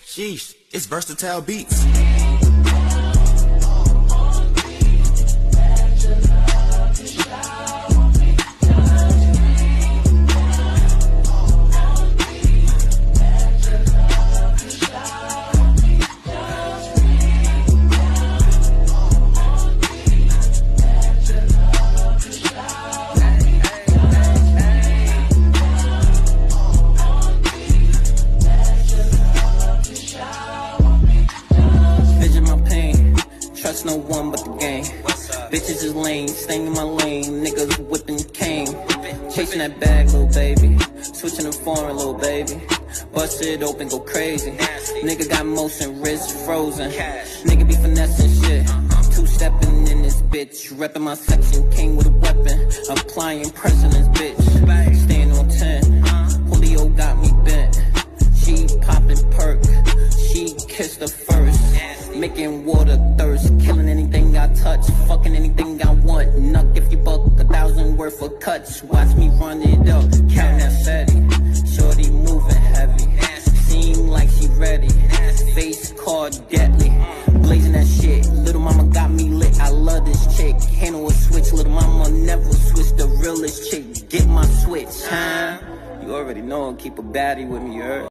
Sheesh, it's Versatile Beats. Trust no one but the game. Bitches is lame, staying in my lane. Niggas whipping cane, chasing that bag, little baby. Switching to foreign, little baby. Bust it open, go crazy. Nigga got motion, wrist frozen. Nigga be finessing shit. Two-stepping in this bitch. Repping my section, king with a weapon. Applying pressure in this bitch. Staying on 10. Julio got me bent. She popping perk. She kissed her first. Making water thirst, killing anything I touch, fucking anything I want. Nuck if you buck 1,000 worth of cuts. Watch me run it up, count that fatty. Shorty moving heavy, seem like she ready. Face card deadly, blazing that shit. Little mama got me lit, I love this chick. Handle a switch, little mama never switch. The realest chick, get my switch, huh? You already know, keep a baddie with me, you heard?